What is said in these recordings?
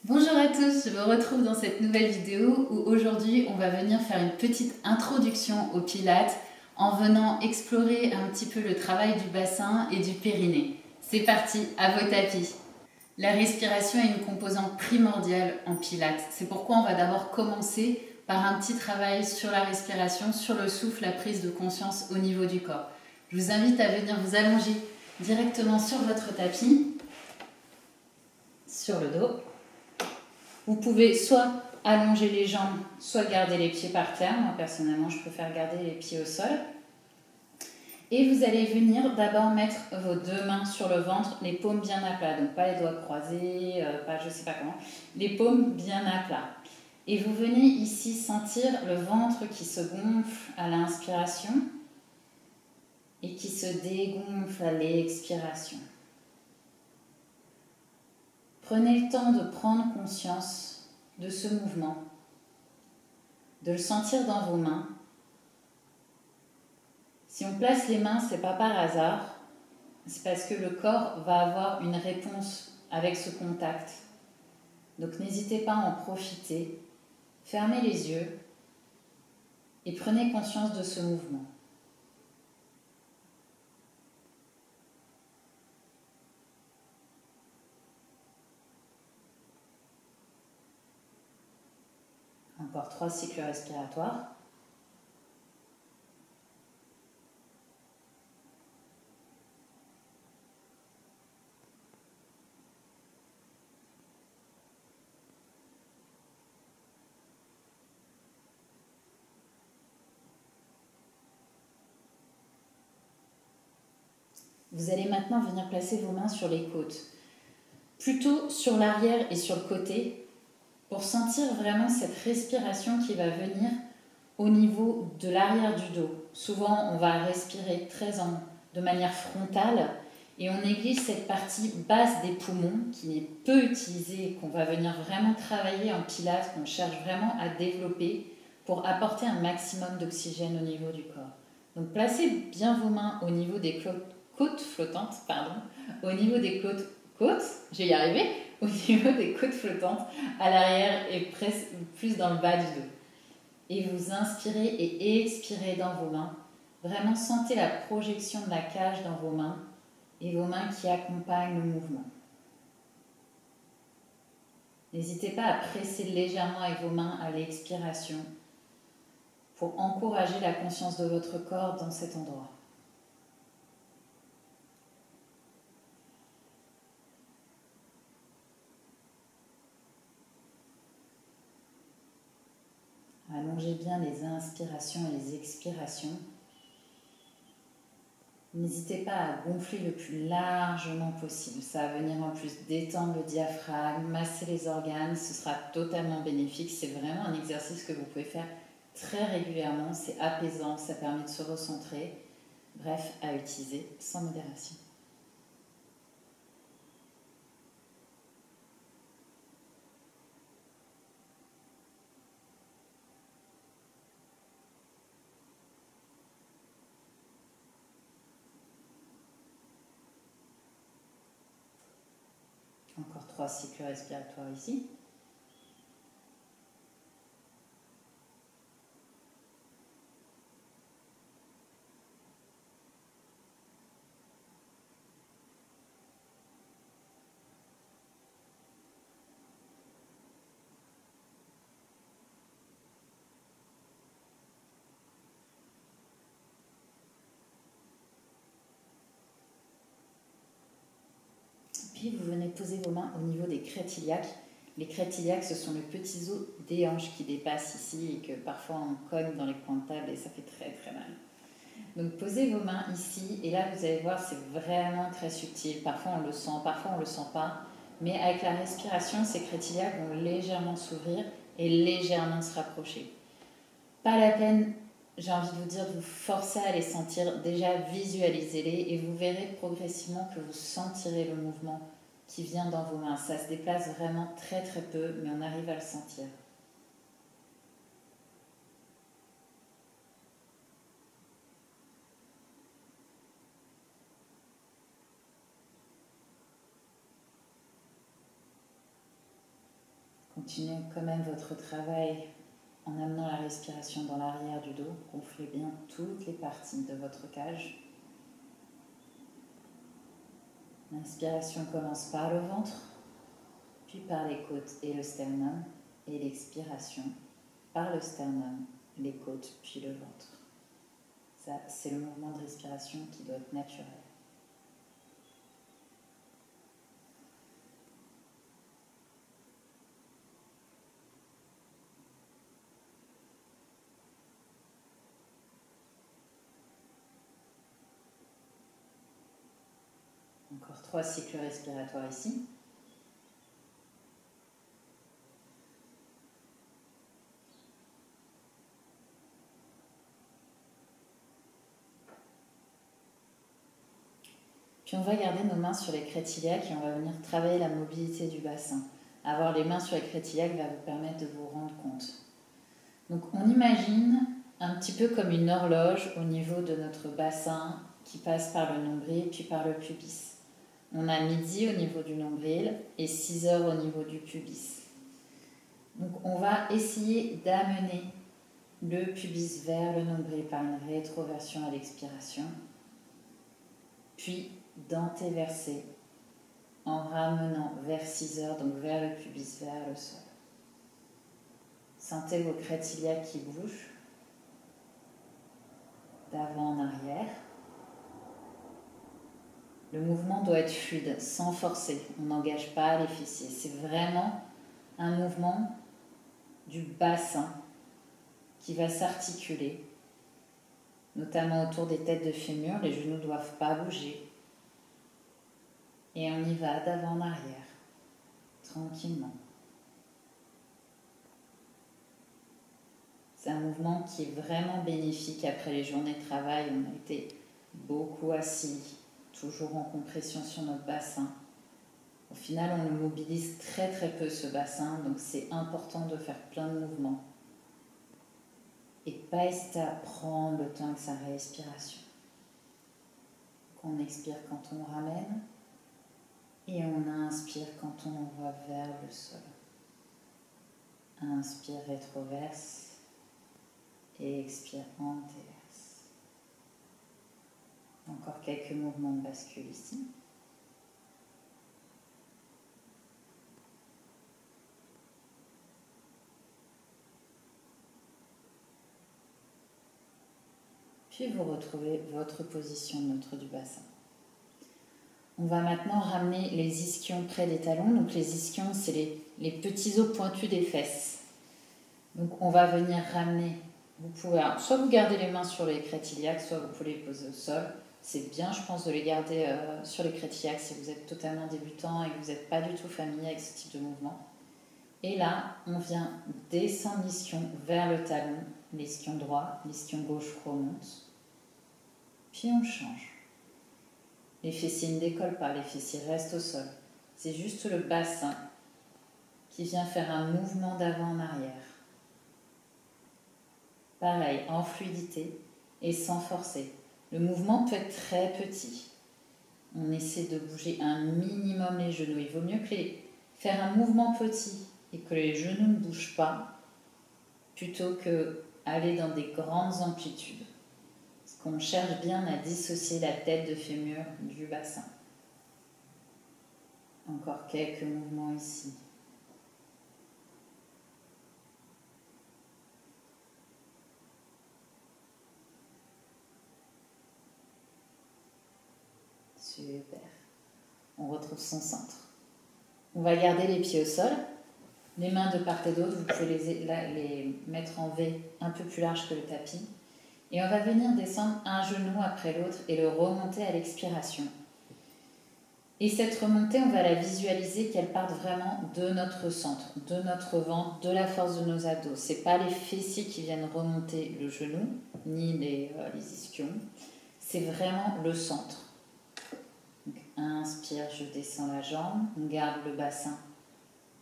Bonjour à tous, je vous retrouve dans cette nouvelle vidéo où aujourd'hui on va venir faire une petite introduction au Pilates en venant explorer un petit peu le travail du bassin et du périnée. C'est parti, à vos tapis. La respiration est une composante primordiale en Pilates. C'est pourquoi on va d'abord commencer par un petit travail sur la respiration, sur le souffle, la prise de conscience au niveau du corps. Je vous invite à venir vous allonger directement sur votre tapis, sur le dos. Vous pouvez soit allonger les jambes, soit garder les pieds par terre. Moi, personnellement, je préfère garder les pieds au sol. Et vous allez venir d'abord mettre vos deux mains sur le ventre, les paumes bien à plat. Donc, pas les doigts croisés, pas je sais pas comment. Les paumes bien à plat. Et vous venez ici sentir le ventre qui se gonfle à l'inspiration et qui se dégonfle à l'expiration. Prenez le temps de prendre conscience de ce mouvement, de le sentir dans vos mains. Si on place les mains, ce n'est pas par hasard, c'est parce que le corps va avoir une réponse avec ce contact. Donc n'hésitez pas à en profiter, fermez les yeux et prenez conscience de ce mouvement. Encore 3 cycles respiratoires. Vous allez maintenant venir placer vos mains sur les côtes, plutôt sur l'arrière et sur le côté, pour sentir vraiment cette respiration qui va venir au niveau de l'arrière du dos. Souvent, on va respirer de manière frontale et on néglige cette partie basse des poumons qui est peu utilisée, qu'on va venir vraiment travailler en pilates, qu'on cherche vraiment à développer pour apporter un maximum d'oxygène au niveau du corps. Donc placez bien vos mains au niveau des côtes flottantes, au niveau des côtes, je vais y arriver, au niveau des côtes flottantes à l'arrière et plus dans le bas du dos. Et vous inspirez et expirez dans vos mains. Vraiment sentez la projection de la cage dans vos mains et vos mains qui accompagnent le mouvement. N'hésitez pas à presser légèrement avec vos mains à l'expiration pour encourager la conscience de votre corps dans cet endroit. Allongez bien les inspirations et les expirations. N'hésitez pas à gonfler le plus largement possible. Ça va venir en plus détendre le diaphragme, masser les organes. Ce sera totalement bénéfique. C'est vraiment un exercice que vous pouvez faire très régulièrement. C'est apaisant, ça permet de se recentrer. Bref, à utiliser sans modération. Encore 3 cycles respiratoires ici. Puis vous venez poser vos mains au niveau des crêtes iliaques. Les crêtes iliaques, ce sont les petits os des hanches qui dépassent ici et que parfois on cogne dans les coins de table et ça fait très très mal. Donc posez vos mains ici et là vous allez voir c'est vraiment très subtil. Parfois on le sent, parfois on ne le sent pas. Mais avec la respiration, ces crêtes iliaques vont légèrement s'ouvrir et légèrement se rapprocher. Pas la peine, j'ai envie de vous dire, de vous forcer à les sentir. Déjà visualisez-les et vous verrez progressivement que vous sentirez le mouvement qui vient dans vos mains. Ça se déplace vraiment très très peu, mais on arrive à le sentir. Continuez quand même votre travail en amenant la respiration dans l'arrière du dos. Gonflez bien toutes les parties de votre cage. L'inspiration commence par le ventre, puis par les côtes et le sternum, et l'expiration par le sternum, les côtes, puis le ventre. Ça, c'est le mouvement de respiration qui doit être naturel. Encore 3 cycles respiratoires ici. Puis on va garder nos mains sur les crêtes iliaques et on va venir travailler la mobilité du bassin. Avoir les mains sur les crêtes iliaques va vous permettre de vous rendre compte. Donc on imagine un petit peu comme une horloge au niveau de notre bassin qui passe par le nombril puis par le pubis. On a midi au niveau du nombril et 6 heures au niveau du pubis. Donc on va essayer d'amener le pubis vers le nombril par une rétroversion à l'expiration, puis d'antéverser en ramenant vers 6 heures, donc vers le pubis, vers le sol. Sentez vos crêtes iliaques qui bougent d'avant en arrière. Le mouvement doit être fluide, sans forcer. On n'engage pas les fessiers. C'est vraiment un mouvement du bassin qui va s'articuler, notamment autour des têtes de fémur. Les genoux ne doivent pas bouger. Et on y va d'avant en arrière, tranquillement. C'est un mouvement qui est vraiment bénéfique après les journées de travail. On a été beaucoup assis, toujours en compression sur notre bassin. Au final, on le mobilise très très peu ce bassin, donc c'est important de faire plein de mouvements. Et pas hésiter à prendre le temps avec sa respiration. On expire quand on ramène et on inspire quand on envoie vers le sol. Inspire, rétroverse. Et expire, antéverse. Encore quelques mouvements de bascule ici. Puis vous retrouvez votre position neutre du bassin. On va maintenant ramener les ischions près des talons. Donc les ischions, c'est les petits os pointus des fesses. Donc on va venir ramener. Vous pouvez, soit vous gardez les mains sur les crêtes iliaques, soit vous pouvez les poser au sol. C'est bien, je pense, de les garder sur les crêtes iliaques si vous êtes totalement débutant et que vous n'êtes pas du tout familier avec ce type de mouvement. Et là, on vient descendre l'ischion vers le talon, l'ischion droit, l'ischion gauche remonte. Puis on change. Les fessiers ne décollent pas, les fessiers restent au sol. C'est juste le bassin qui vient faire un mouvement d'avant en arrière. Pareil, en fluidité et sans forcer. Le mouvement peut être très petit. On essaie de bouger un minimum les genoux. Il vaut mieux que faire un mouvement petit et que les genoux ne bougent pas, plutôt que aller dans des grandes amplitudes. Parce qu'on cherche bien à dissocier la tête de fémur du bassin. Encore quelques mouvements ici. Super. On retrouve son centre. On va garder les pieds au sol. Les mains de part et d'autre, vous pouvez les mettre en V un peu plus large que le tapis. Et on va venir descendre un genou après l'autre et le remonter à l'expiration. Et cette remontée, on va la visualiser qu'elle parte vraiment de notre centre, de notre ventre, de la force de nos abdos. Ce n'est pas les fessiers qui viennent remonter le genou, ni les ischions. C'est vraiment le centre. Donc, inspire, je descends la jambe. On garde le bassin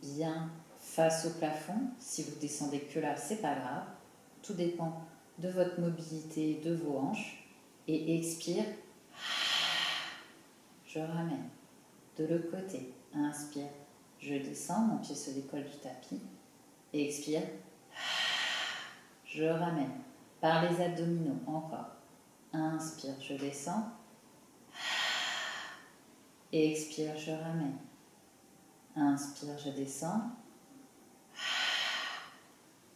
bien face au plafond. Si vous descendez que là, c'est pas grave. Tout dépend de votre mobilité, de vos hanches. Et expire. Je ramène. De l'autre côté, inspire. je descends, mon pied se décolle du tapis. Et expire, je ramène par les abdominaux, encore. Inspire, je descends. Et expire, je ramène. Inspire, je descends.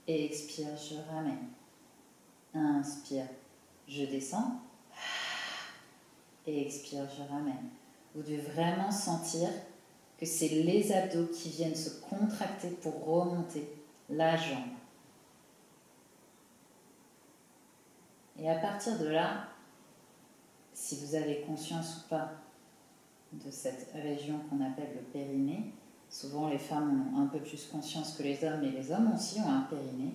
Et expire, je ramène. Inspire, je descends. Et expire, je ramène. Vous devez vraiment sentir que c'est les abdos qui viennent se contracter pour remonter la jambe. Et à partir de là, si vous avez conscience ou pas de cette région qu'on appelle le périnée, souvent les femmes ont un peu plus conscience que les hommes, mais les hommes aussi ont un périnée,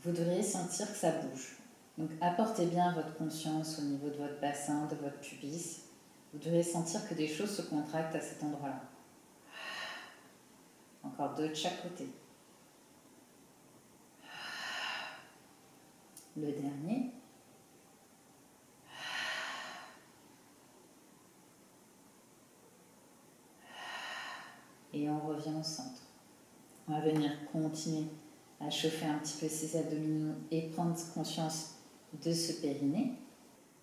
vous devriez sentir que ça bouge. Donc apportez bien votre conscience au niveau de votre bassin, de votre pubis. Vous devriez sentir que des choses se contractent à cet endroit-là. Encore 2 de chaque côté. Le dernier. Et on revient au centre. On va venir continuer à chauffer un petit peu ses abdominaux et prendre conscience de ce périnée.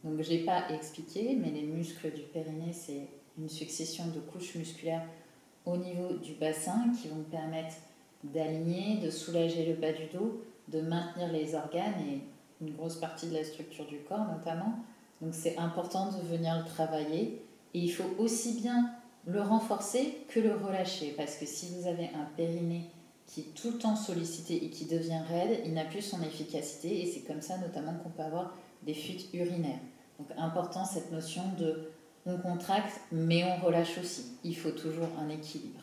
Donc je n'ai pas expliqué, mais les muscles du périnée, c'est une succession de couches musculaires au niveau du bassin qui vont permettre d'aligner, de soulager le bas du dos, de maintenir les organes et une grosse partie de la structure du corps notamment. Donc c'est important de venir le travailler et il faut aussi bien le renforcer que le relâcher parce que si vous avez un périnée qui est tout le temps sollicité et qui devient raide, il n'a plus son efficacité et c'est comme ça notamment qu'on peut avoir des fuites urinaires. Donc important cette notion de on contracte mais on relâche aussi. Il faut toujours un équilibre.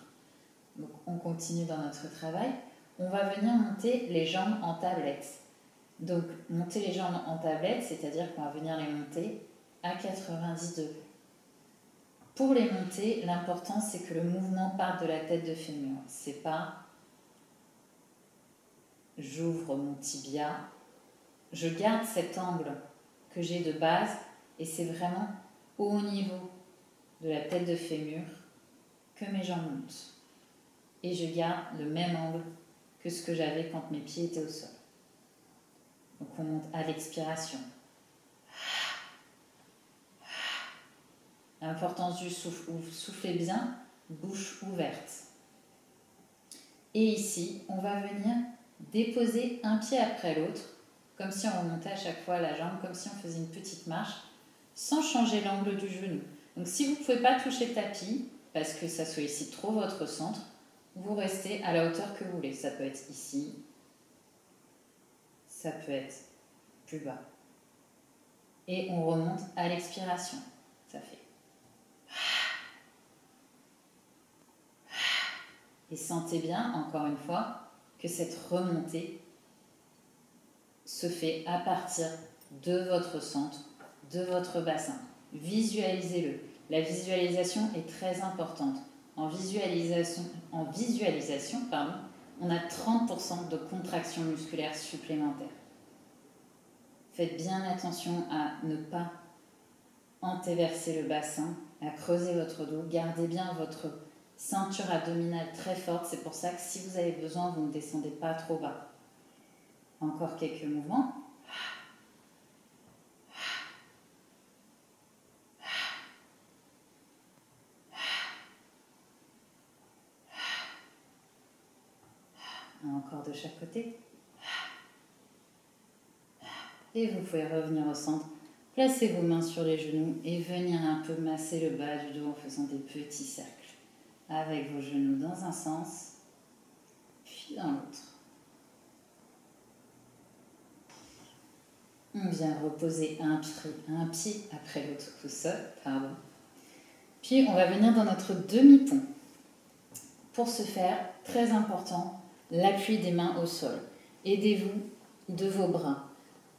Donc on continue dans notre travail. On va venir monter les jambes en tablette. Donc monter les jambes en tablette, c'est-à-dire qu'on va venir les monter à 90 degrés. Pour les monter, l'important c'est que le mouvement parte de la tête de fémur. C'est pas j'ouvre mon tibia, je garde cet angle que j'ai de base et c'est vraiment au niveau de la tête de fémur que mes jambes montent. Et je garde le même angle que ce que j'avais quand mes pieds étaient au sol. Donc on monte à l'expiration. L'importance du souffle, soufflez bien, bouche ouverte. Et ici, on va venir déposer un pied après l'autre, comme si on remontait à chaque fois la jambe, comme si on faisait une petite marche, sans changer l'angle du genou. Donc si vous ne pouvez pas toucher le tapis, parce que ça sollicite trop votre centre, vous restez à la hauteur que vous voulez. Ça peut être ici, ça peut être plus bas. Et on remonte à l'expiration. Ça fait. Et sentez bien, encore une fois, que cette remontée se fait à partir de votre centre, de votre bassin. Visualisez-le. La visualisation est très importante. En visualisation, on a 30% de contraction musculaire supplémentaire. Faites bien attention à ne pas antéverser le bassin, à creuser votre dos. Gardez bien votre ceinture abdominale très forte. C'est pour ça que si vous avez besoin, vous ne descendez pas trop bas. Encore quelques mouvements. Encore de chaque côté. Et vous pouvez revenir au centre. Placez vos mains sur les genoux et venir un peu masser le bas du dos en faisant des petits cercles. Avec vos genoux dans un sens, puis dans l'autre. On vient reposer un pied après l'autre au sol. Puis on va venir dans notre demi-pont. Pour ce faire, très important, l'appui des mains au sol. Aidez-vous de vos bras.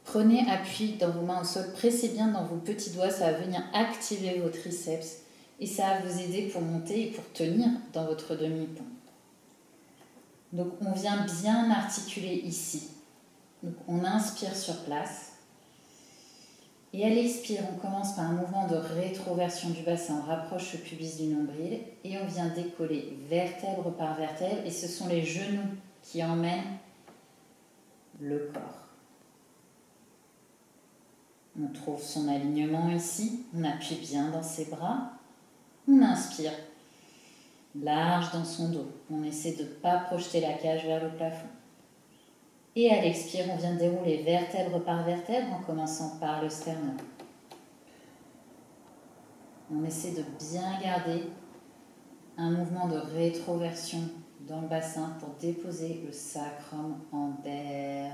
Prenez appui dans vos mains au sol, pressez bien dans vos petits doigts, ça va venir activer vos triceps et ça va vous aider pour monter et pour tenir dans votre demi-pont. Donc on vient bien articuler ici. Donc on inspire sur place. Et à l'expire, on commence par un mouvement de rétroversion du bassin. On rapproche le pubis du nombril et on vient décoller vertèbre par vertèbre. Et ce sont les genoux qui emmènent le corps. On trouve son alignement ici. On appuie bien dans ses bras. On inspire. Large dans son dos. On essaie de ne pas projeter la cage vers le plafond. Et à l'expire, on vient dérouler vertèbre par vertèbre en commençant par le sternum. On essaie de bien garder un mouvement de rétroversion dans le bassin pour déposer le sacrum en dernier.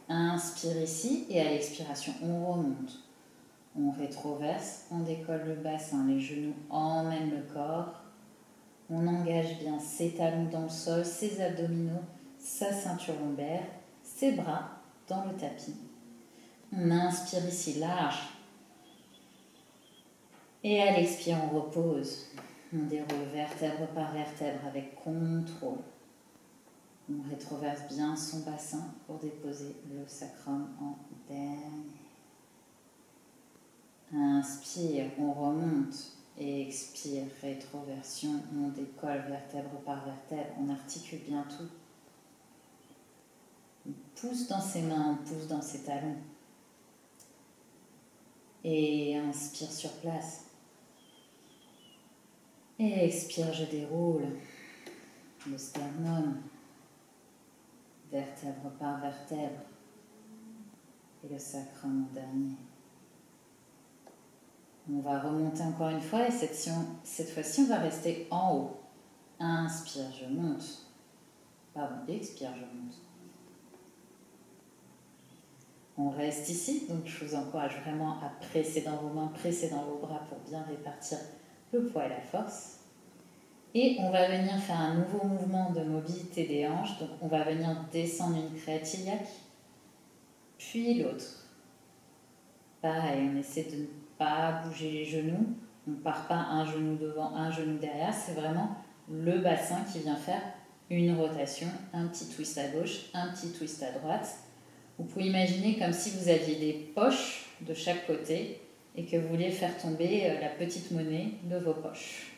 Inspire ici et à l'expiration, on remonte. On rétroverse, on décolle le bassin, les genoux emmènent le corps. On engage bien ses talons dans le sol, ses abdominaux, sa ceinture lombaire, ses bras dans le tapis. On inspire ici large. Et à l'expire, on repose. On déroule vertèbre par vertèbre avec contrôle. On rétroverse bien son bassin pour déposer le sacrum en dernier. Inspire, on remonte. Et expire, rétroversion, on décolle vertèbre par vertèbre, on articule bien tout. On pousse dans ses mains, on pousse dans ses talons. Et inspire sur place. Et expire, je déroule le sternum, vertèbre par vertèbre, et le sacrum en dernier. On va remonter encore une fois et cette fois-ci, on va rester en haut. Inspire, je monte. Pardon, expire, je monte. On reste ici, donc je vous encourage vraiment à presser dans vos mains, presser dans vos bras pour bien répartir le poids et la force. Et on va venir faire un nouveau mouvement de mobilité des hanches. Donc on va venir descendre une crête iliaque, puis l'autre. Pareil, on essaie de ne pas bouger les genoux. On ne part pas un genou devant, un genou derrière. C'est vraiment le bassin qui vient faire une rotation, un petit twist à gauche, un petit twist à droite. Vous pouvez imaginer comme si vous aviez des poches de chaque côté et que vous vouliez faire tomber la petite monnaie de vos poches.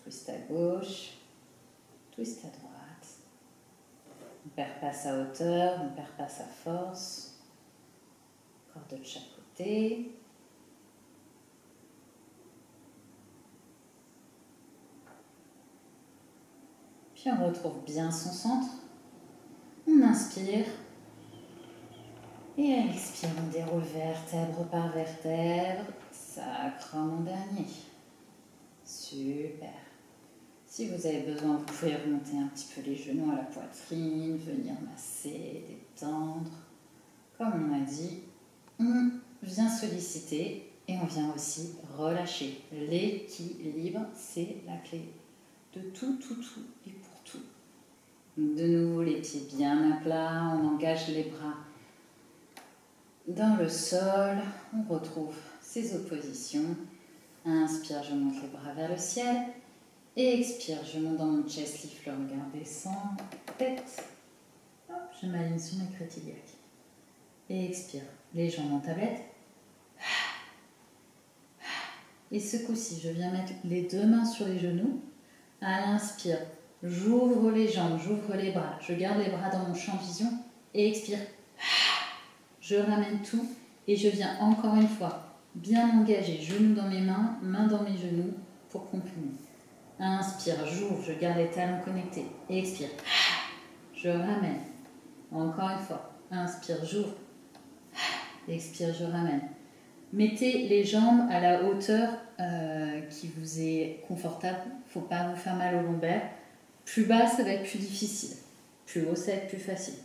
Twist à gauche, twist à droite. On ne perd pas sa hauteur, on ne perd pas sa force. Encore de chaque côté. Puis on retrouve bien son centre. On inspire. Et à l'expire, on déroule vertèbre par vertèbre. Sacrum en dernier. Super. Si vous avez besoin, vous pouvez remonter un petit peu les genoux à la poitrine, venir masser, détendre. Comme on a dit, on vient solliciter et on vient aussi relâcher. L'équilibre, c'est la clé de tout et pour tout. De nouveau, les pieds bien à plat, on engage les bras dans le sol, on retrouve ses oppositions. Inspire, je monte les bras vers le ciel. Et expire, je monte dans mon chest lift, le regard descend, tête. Hop, je m'aligne sur mes crêtes iliaques. Et expire, les jambes en tablette. Et ce coup-ci, je viens mettre les deux mains sur les genoux. À l'inspire, j'ouvre les jambes, j'ouvre les bras. Je garde les bras dans mon champ de vision. Et expire. Je ramène tout et je viens encore une fois bien engager, genoux dans mes mains, mains dans mes genoux pour comprimer. Inspire, j'ouvre, je garde les talons connectés. Et expire. Je ramène. Encore une fois. Inspire, j'ouvre. Expire, je ramène. Mettez les jambes à la hauteur qui vous est confortable. Il ne faut pas vous faire mal au lombaire. Plus bas, ça va être plus difficile. Plus haut, ça va être plus facile.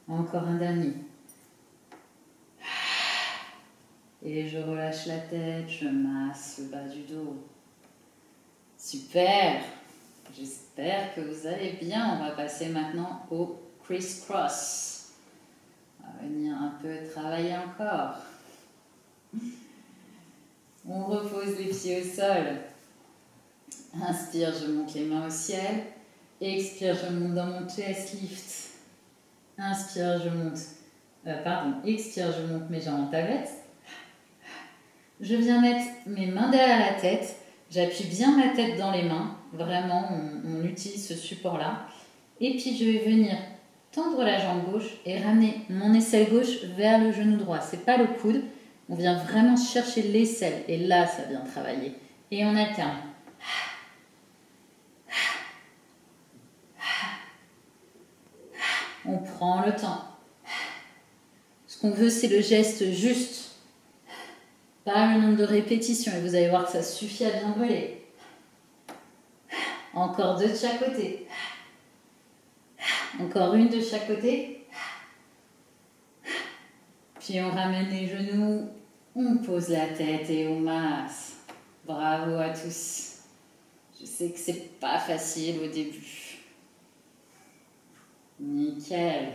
Encore un dernier. Et je relâche la tête, je masse le bas du dos. Super! J'espère que vous allez bien. On va passer maintenant au criss-cross. On va venir un peu travailler encore. On repose les pieds au sol. Inspire, je monte les mains au ciel. Expire, je monte dans mon chest lift. Inspire, je monte. Expire, je monte mes jambes en tablette. Je viens mettre mes mains derrière la tête. J'appuie bien ma tête dans les mains. Vraiment, on utilise ce support-là. Et puis, je vais venir tendre la jambe gauche et ramener mon aisselle gauche vers le genou droit. C'est pas le coude. On vient vraiment chercher l'aisselle. Et là, ça vient travailler. Et on alterne. On prend le temps. Ce qu'on veut, c'est le geste juste. Pas le nombre de répétitions. Et vous allez voir que ça suffit à bien brûler. Encore deux de chaque côté. Encore une de chaque côté. Puis on ramène les genoux. On pose la tête et on masse. Bravo à tous. Je sais que c'est pas facile au début. Nickel.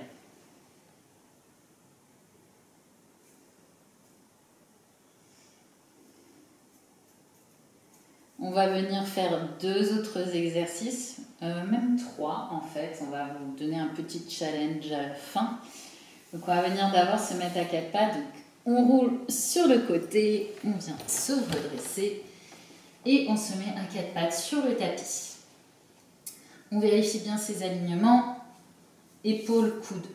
On va venir faire deux autres exercices, même trois en fait. On va vous donner un petit challenge à la fin. Donc on va venir d'abord se mettre à quatre pattes. Donc on roule sur le côté, on vient se redresser et on se met à quatre pattes sur le tapis. On vérifie bien ses alignements. Épaules, coudes,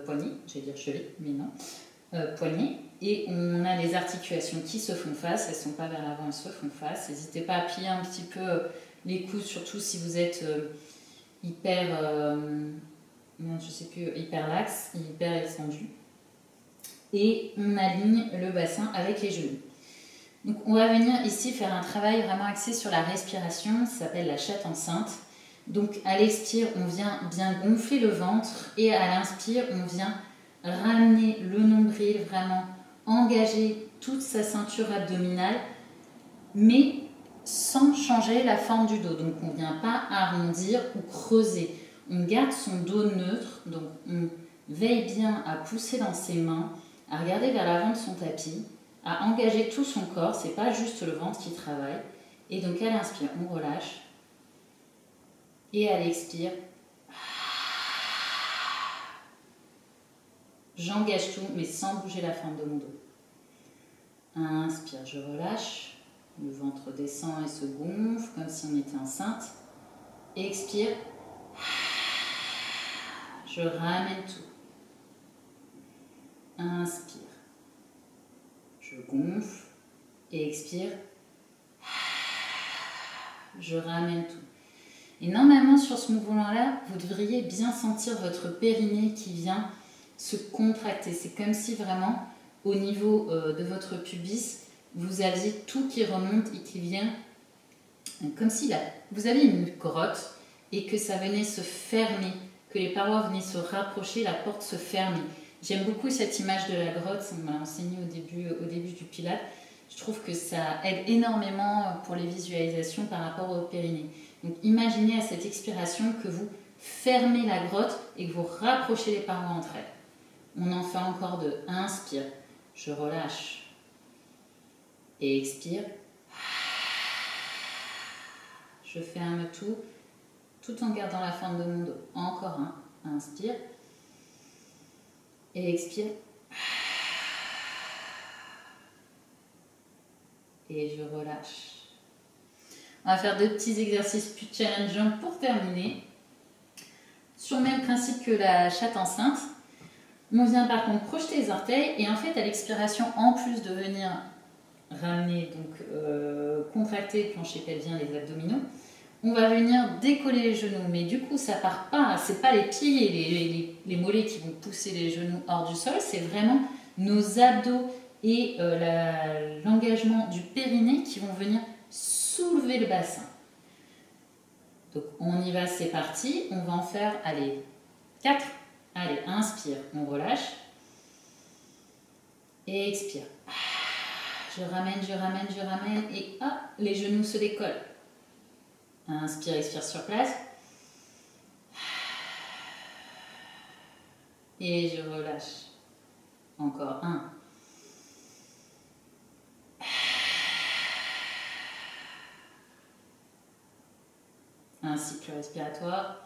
poignets, j'allais dire cheville, mais non, poignets. Et on a les articulations qui se font face, elles ne sont pas vers l'avant, elles se font face. N'hésitez pas à plier un petit peu les coudes, surtout si vous êtes hyper laxe, hyper extendu. Et on aligne le bassin avec les genoux. Donc on va venir ici faire un travail vraiment axé sur la respiration, ça s'appelle la chatte enceinte. Donc à l'expire, on vient bien gonfler le ventre et à l'inspire, on vient ramener le nombril, vraiment engager toute sa ceinture abdominale, mais sans changer la forme du dos. Donc on ne vient pas arrondir ou creuser. On garde son dos neutre, donc on veille bien à pousser dans ses mains, à regarder vers l'avant de son tapis, à engager tout son corps, c'est pas juste le ventre qui travaille. Et donc à l'inspire, on relâche. Et à l'expire, j'engage tout, mais sans bouger la forme de mon dos. Inspire, je relâche. Le ventre descend et se gonfle, comme si on était enceinte. Expire. Je ramène tout. Inspire. Je gonfle. Et expire. Je ramène tout. Et normalement, sur ce mouvement-là, vous devriez bien sentir votre périnée qui vient se contracter. C'est comme si vraiment, au niveau de votre pubis, vous aviez tout qui remonte et qui vient, comme si là, vous aviez une grotte et que ça venait se fermer, que les parois venaient se rapprocher, la porte se fermer. J'aime beaucoup cette image de la grotte, ça m'a enseigné au début du Pilates. Je trouve que ça aide énormément pour les visualisations par rapport au périnée. Donc imaginez à cette expiration que vous fermez la grotte et que vous rapprochez les parois entre elles. On en fait encore deux. Inspire, je relâche. Et expire. Je ferme tout en gardant la forme de mon dos. Encore un. Inspire. Et expire. Et je relâche. On va faire deux petits exercices plus challengeants pour terminer. Sur le même principe que la chatte enceinte, on vient par contre projeter les orteils et en fait à l'expiration, en plus de venir ramener, donc contracter le plancher pelvien, les abdominaux, on va venir décoller les genoux. Mais du coup, ça part pas, c'est pas les pieds et les mollets qui vont pousser les genoux hors du sol, c'est vraiment nos abdos et l'engagement du périnée qui vont venir soulever le bassin. Donc on y va, c'est parti. On va en faire, allez, 4. Allez, inspire, on relâche. Et expire. Je ramène et hop, les genoux se décollent. Inspire, expire sur place. Et je relâche. Encore un. un cycle respiratoire.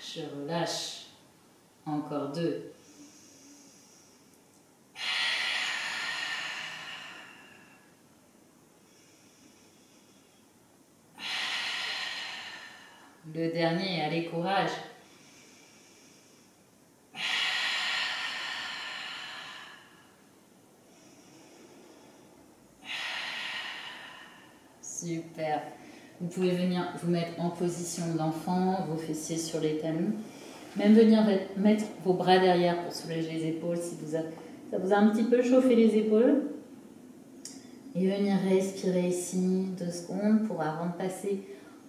Je relâche. Encore 2. Le dernier, allez, courage. Super. Vous pouvez venir vous mettre en position d'enfant, vos fessiers sur les talons. Même venir mettre vos bras derrière pour soulager les épaules si ça vous a un petit peu chauffé les épaules. Et venir respirer ici 2 secondes pour avant de passer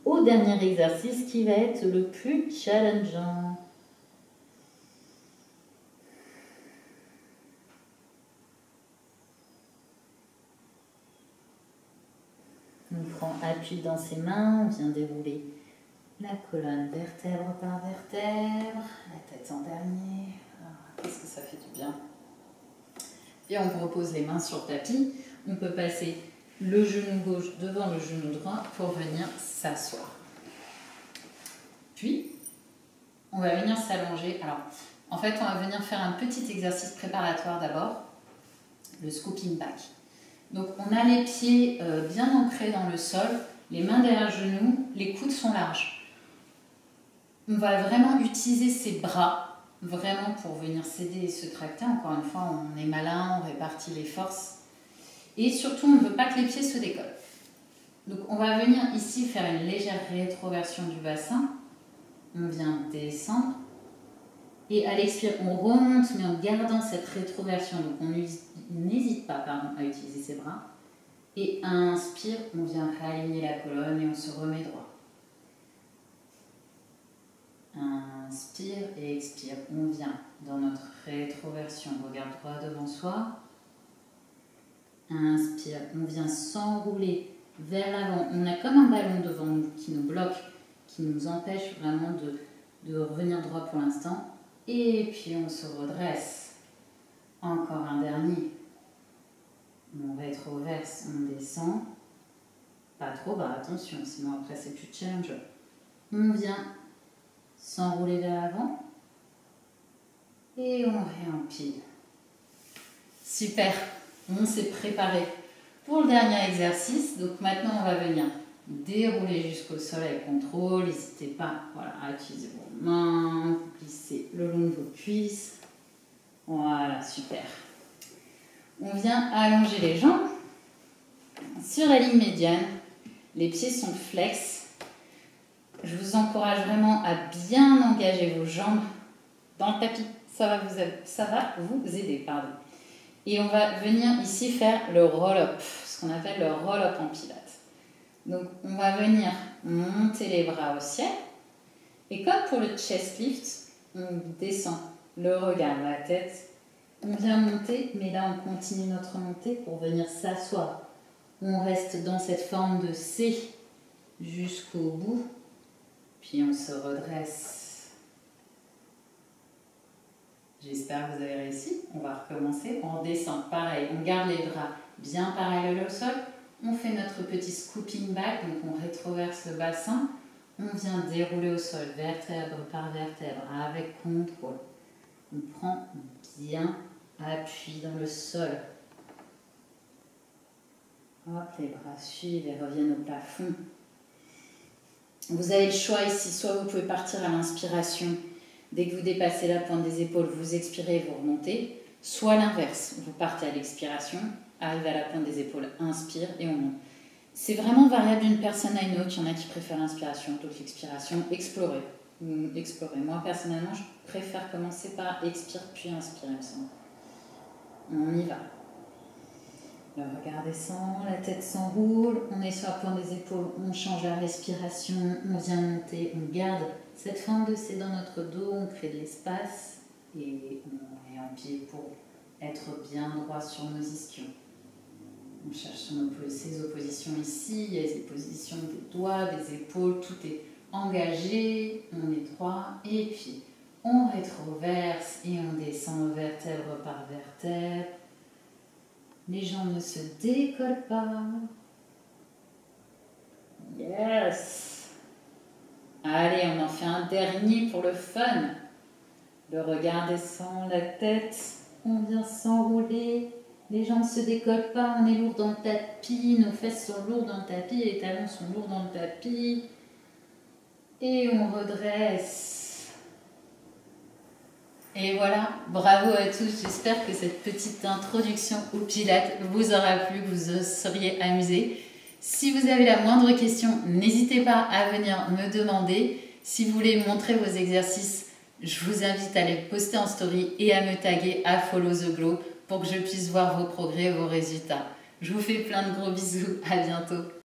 au dernier exercice qui va être le plus challengeant. On prend appui dans ses mains, on vient dérouler la colonne vertèbre par vertèbre, la tête en dernier. Qu'est-ce que ça fait du bien. Et on repose les mains sur le tapis. On peut passer le genou gauche devant le genou droit pour venir s'asseoir. Puis, on va venir s'allonger. Alors, en fait, on va venir faire un petit exercice préparatoire d'abord, le scooping back. Donc, on a les pieds bien ancrés dans le sol, les mains derrière le genou, les coudes sont larges. On va vraiment utiliser ses bras, vraiment pour venir s'aider et se tracter. Encore une fois, on est malin, on répartit les forces. Et surtout, on ne veut pas que les pieds se décollent. Donc, on va venir ici faire une légère rétroversion du bassin. On vient descendre. Et à l'expire, on remonte, mais en gardant cette rétroversion. Donc, on n'hésite pas à utiliser ses bras. Et inspire, on vient réaligner la colonne et on se remet droit. Inspire et expire. On vient dans notre rétroversion. Regarde droit devant soi. Inspire, on vient s'enrouler vers l'avant. On a comme un ballon devant nous qui nous bloque, qui nous empêche vraiment de revenir droit pour l'instant. Et puis on se redresse. Encore un dernier. On rétroverse, on descend. Pas trop bas, attention, sinon après c'est plus challenge. On vient s'enrouler vers l'avant. Et on réempile. Super, on s'est préparé pour le dernier exercice. Donc maintenant on va venir dérouler jusqu'au sol avec contrôle. N'hésitez pas à utiliser vos mains, glisser le long de vos cuisses. Voilà, super. On vient allonger les jambes sur la ligne médiane. Les pieds sont flex. Je vous encourage vraiment à bien engager vos jambes dans le tapis. Ça va vous aider. Pardon. Et on va venir ici faire le roll-up, ce qu'on appelle le roll-up en pilates. Donc on va venir monter les bras au ciel. Et comme pour le chest lift, on descend le regard, la tête. On vient monter, mais là on continue notre montée pour venir s'asseoir. On reste dans cette forme de C jusqu'au bout. Puis on se redresse. J'espère que vous avez réussi. On va recommencer. On descend, pareil. On garde les bras bien parallèles au sol. On fait notre petit scooping back. Donc on rétroverse le bassin. On vient dérouler au sol, vertèbre par vertèbre, avec contrôle. On prend bien appui dans le sol. Hop, les bras suivent et reviennent au plafond. Vous avez le choix ici. Soit vous pouvez partir à l'inspiration. Dès que vous dépassez la pointe des épaules, vous expirez, vous remontez. Soit l'inverse, vous partez à l'expiration, arrivez à la pointe des épaules, inspire et on monte. C'est vraiment variable d'une personne à une autre. Il y en a qui préfèrent l'inspiration, d'autres l'expiration. Explorez. Moi, personnellement, je préfère commencer par expire puis inspire, il me semble. On y va. Le regard descend, la tête s'enroule, on est sur la pointe des épaules, on change la respiration, on vient monter, on garde cette forme de C dans notre dos, on crée de l'espace et on est en pied pour être bien droit sur nos ischions. On cherche ses oppositions ici, il y a les positions des doigts, des épaules, tout est engagé, on est droit et puis on rétroverse et on descend vertèbre par vertèbre. Les jambes ne se décollent pas. Yes. Allez, on en fait un dernier pour le fun. Le regard descend, la tête, on vient s'enrouler. Les jambes ne se décollent pas, on est lourd dans le tapis, nos fesses sont lourdes dans le tapis, les talons sont lourds dans le tapis. Et on redresse. Et voilà, bravo à tous, j'espère que cette petite introduction au Pilates vous aura plu, que vous seriez amusés. Si vous avez la moindre question, n'hésitez pas à venir me demander. Si vous voulez montrer vos exercices, je vous invite à les poster en story et à me taguer à Follow the Glow pour que je puisse voir vos progrès et vos résultats. Je vous fais plein de gros bisous, à bientôt.